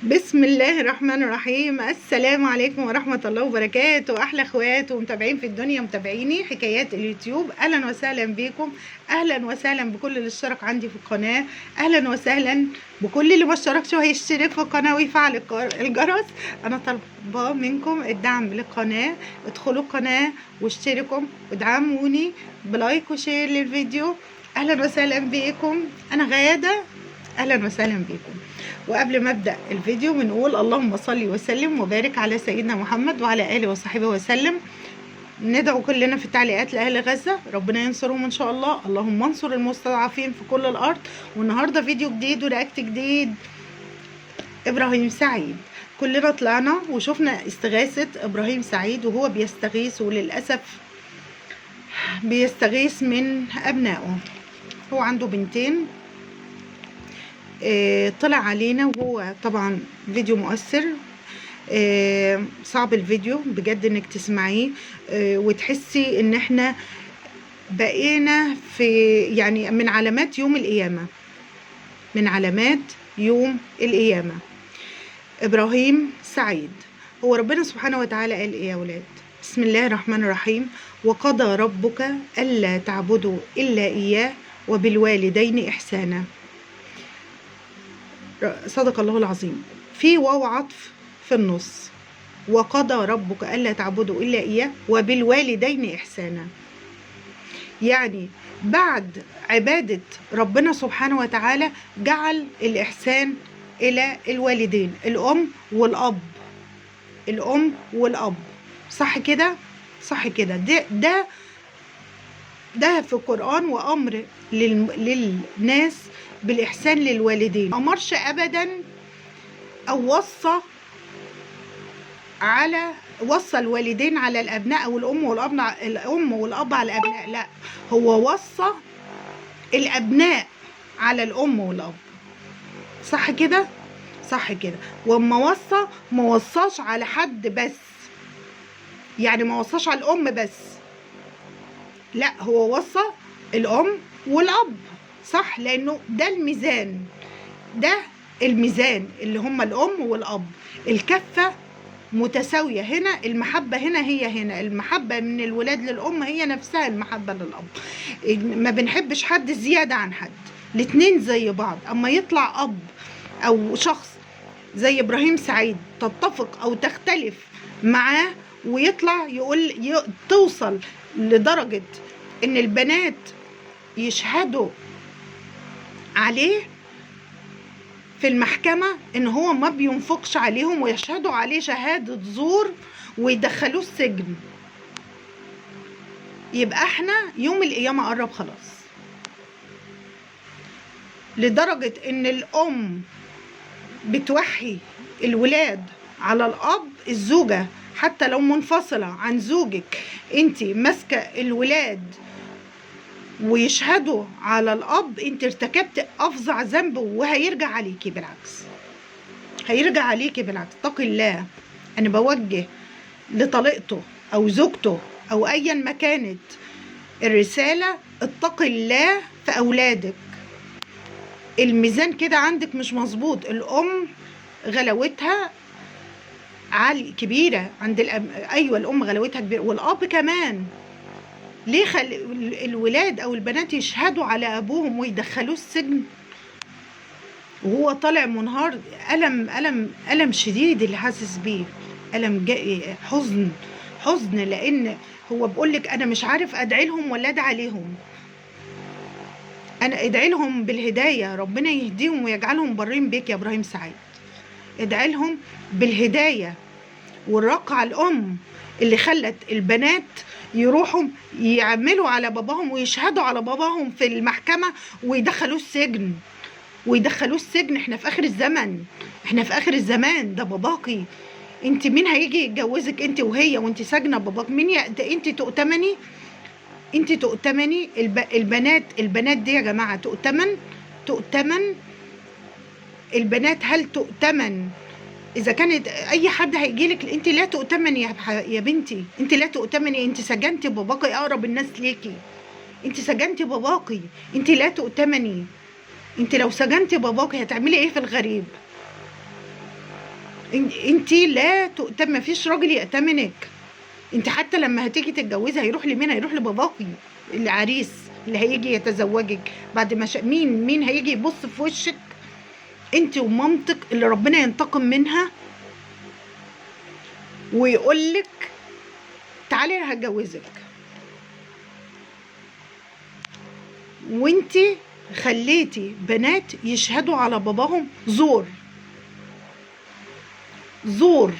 بسم الله الرحمن الرحيم. السلام عليكم ورحمة الله وبركاته. أحلى أخوات ومتابعين في الدنيا، متابعيني حكايات اليوتيوب، أهلا وسهلا بكم. أهلا وسهلا بكل اللي اشترك عندي في القناة، أهلا وسهلا بكل اللي ما اشتركش وهيشترك في القناة ويفعل الجرس. أنا طالبة منكم الدعم للقناة، ادخلوا القناة واشتركوا وادعموني بلايك وشير للفيديو. أهلا وسهلا بكم، أنا غادة، أهلا وسهلا بكم. وقبل ما ابدا الفيديو بنقول اللهم صل وسلم وبارك على سيدنا محمد وعلى اله وصحبه وسلم. ندعو كلنا في التعليقات لاهل غزه ربنا ينصرهم ان شاء الله. اللهم انصر المستضعفين في كل الارض. والنهارده فيديو جديد ورياكت جديد. ابراهيم سعيد، كلنا طلعنا وشفنا استغاثه ابراهيم سعيد وهو بيستغيث، وللاسف بيستغيث من ابنائه. هو عنده بنتين. طلع علينا وهو طبعا فيديو مؤثر. صعب الفيديو بجد انك تسمعيه وتحسي ان احنا بقينا في يعني من علامات يوم القيامة، من علامات يوم القيامة. ابراهيم سعيد، هو ربنا سبحانه وتعالى قال ايه يا ولاد؟ بسم الله الرحمن الرحيم. وقضى ربك ألا تعبدوا إلا إياه وبالوالدين إحسانا. صدق الله العظيم. في واو عطف في النص، وقضى ربك ألا تعبدوا إلا إياه وبالوالدين إحسانا. يعني بعد عبادة ربنا سبحانه وتعالى جعل الإحسان إلى الوالدين، الأم والأب، الأم والأب. صح كده؟ صح كده. ده في القرآن وأمر للناس بالإحسان للوالدين. ما أمرش أبدا أو وصى الوالدين على الأبناء أو الأم والأب على الأبناء، لا، هو وصى الأبناء على الأم والأب. صح كده؟ صح كده. وما ما وصاش على حد بس، يعني ما وصاش على الأم بس، لا، هو وصى الأم والأب. صح، لأنه ده الميزان، ده الميزان اللي هم الأم والأب. الكفة متساوية هنا، المحبة هنا هي هنا، المحبة من الولاد للأم هي نفسها المحبة للأب. ما بنحبش حد زيادة عن حد، الاتنين زي بعض. أما يطلع أب أو شخص زي إبراهيم سعيد تتفق أو تختلف معاه ويطلع توصل لدرجة إن البنات يشهدوا عليه في المحكمة ان هو ما بينفقش عليهم ويشهدوا عليه شهادة زور ويدخلوه السجن، يبقى احنا يوم القيامة قرب خلاص. لدرجة ان الام بتوحي الولاد على الاب. الزوجة حتى لو منفصلة عن زوجك انت ماسكة الولاد ويشهدوا على الاب، انت ارتكبت افظع ذنب وهيرجع عليكي بالعكس، هيرجع عليكي بالعكس. اتقي الله. انا بوجه لطليقته او زوجته او ايا ما كانت الرسالة، اتقي الله في اولادك. الميزان كده عندك مش مظبوط. الام غلاوتها عالية كبيرة عند ايوه الام غلاوتها كبيرة والاب كمان. ليه الولاد او البنات يشهدوا على ابوهم ويدخلوه السجن وهو طالع منهار؟ ألم شديد اللي حاسس بيه، حزن، لأن هو بيقولك أنا مش عارف أدعي لهم ولا أدعي عليهم. أنا أدعي لهم بالهداية، ربنا يهديهم ويجعلهم برين بيك يا إبراهيم سعيد. أدعي لهم بالهداية والرق على الأم اللي خلت البنات يروحوا يعملوا على باباهم ويشهدوا على باباهم في المحكمة ويدخلوه السجن. احنا في اخر الزمان، ده باباكي. انت مين هيجي يتجوزك انت وهي وانت ساجنه باباك؟ مين انت تؤتمني البنات دي يا جماعه تؤتمن البنات. هل تؤتمن؟ اذا كانت اي حد هيجيلك انت لا تؤتمني يا بنتي، انت لا تؤتمني. انت سجنتي باباكي، اقرب الناس ليكي، انت سجنتي باباكي، انت لا تؤتمني. انت لو سجنتي باباكي هتعملي ايه في الغريب؟ انت لا تؤتم، مفيش راجل يأتمنك. انت حتى لما هتيجي تتجوزي هيروح لمين؟ هيروح لباباكي العريس اللي هيجي يتزوجك بعد ما مين هيجي يبص في وشك؟ انت ومامتك اللي ربنا ينتقم منها ويقولك تعالي انا هتجوزك، وانت خليتي بنات يشهدوا على باباهم زور زور.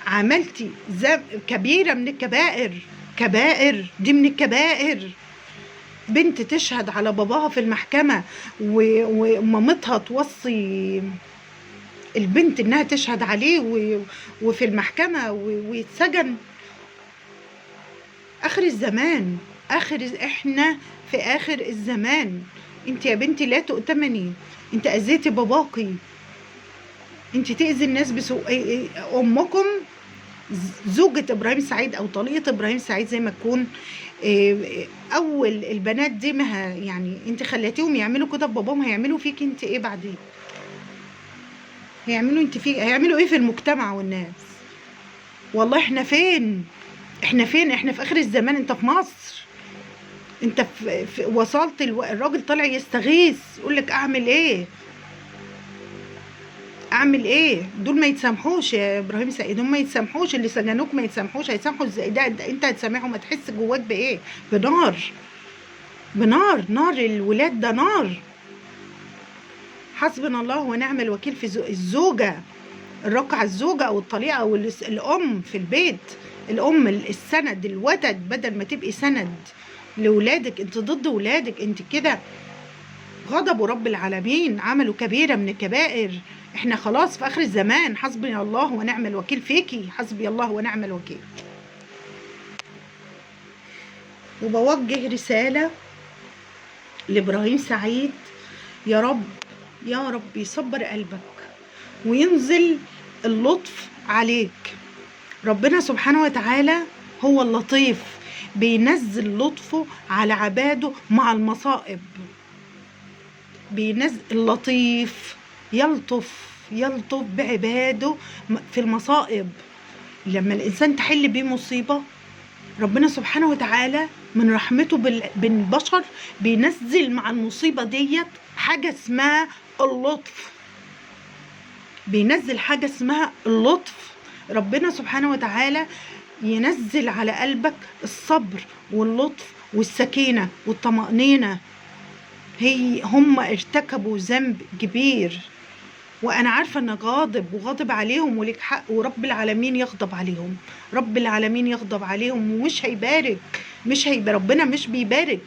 عملتي كبيرة من الكبائر، كبائر دي من الكبائر. بنت تشهد على باباها في المحكمة ومامتها توصي البنت انها تشهد عليه وفي المحكمة ويتسجن. اخر الزمان، احنا في اخر الزمان. انت يا بنتي لا تؤتمني، انت اذيتي باباكي، انت تأذي الناس بسوء. امكم زوجة ابراهيم سعيد او طليقة ابراهيم سعيد زي ما تكون، اول البنات دي ما يعني انت خليتيهم يعملوا كده بباباهم، هيعملوا فيك انت ايه بعدين؟ هيعملوا ايه في المجتمع والناس؟ والله احنا فين؟ احنا في اخر الزمان. انت في مصر، انت وصلت الراجل طالع يستغيث يقول لك اعمل ايه؟ اعمل ايه؟ دول ما يتسامحوش يا ابراهيم سعيد، هم ما يتسامحوش، اللي سجنوك ما يتسامحوش. هيسامحوا ازاي؟ ده انت هتسامحهم؟ ما تحس جواك بايه؟ بنار نار الولاد ده نار. حسبنا الله ونعم الوكيل في الزوجه الرقعه، الزوجه او الطليقه او الام في البيت. الام السند الوتد، بدل ما تبقي سند لولادك انت ضد ولادك، انت كده غضبوا رب العالمين، عملوا كبيرة من الكبائر. احنا خلاص في اخر الزمان. حسبي الله ونعم الوكيل فيكي، حسبي الله ونعم الوكيل. وبوجه رسالة لإبراهيم سعيد، يا رب يا رب يصبر قلبك وينزل اللطف عليك. ربنا سبحانه وتعالى هو اللطيف، بينزل لطفه على عباده مع المصائب. بينزل اللطيف، يلطف بعباده في المصائب. لما الإنسان تحل بيه مصيبة، ربنا سبحانه وتعالى من رحمته بالبشر بينزل مع المصيبة ديت حاجة اسمها اللطف. بينزل حاجة اسمها اللطف. ربنا سبحانه وتعالى ينزل على قلبك الصبر واللطف والسكينة والطمأنينة. هم ارتكبوا ذنب كبير، وانا عارفه انك غاضب عليهم وليك حق، ورب العالمين يغضب عليهم. رب العالمين يغضب عليهم ومش هيبارك، ربنا مش بيبارك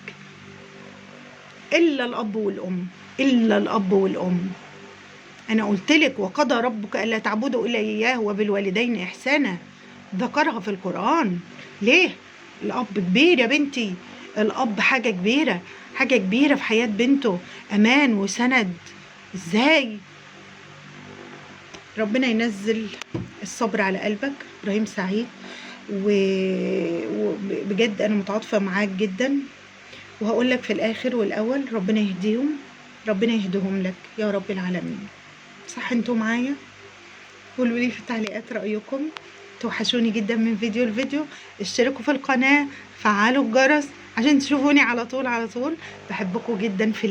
الا الاب والام. انا قلت لك وقضى ربك الا تعبدوا الا اياه وبالوالدين احسانا، ذكرها في القرآن. ليه؟ الاب كبير يا بنتي، الاب حاجه كبيره في حياه بنته، امان وسند. ازاي؟ ربنا ينزل الصبر على قلبك ابراهيم سعيد، وبجد انا متعاطفه معاك جدا. وهقول لك في الاخر والاول، ربنا يهديهم لك يا رب العالمين. صح انتوا معايا؟ قولوا لي في التعليقات رايكم. توحشوني جدا من فيديو لفيديو. اشتركوا في القناه، فعلوا الجرس عشان تشوفوني على طول. بحبكم جدا في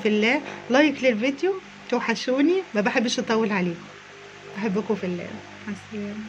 الله. لايك للفيديو. توحشوني، ما بحبش اطول عليكم. بحبكم في الله. مع السلامه.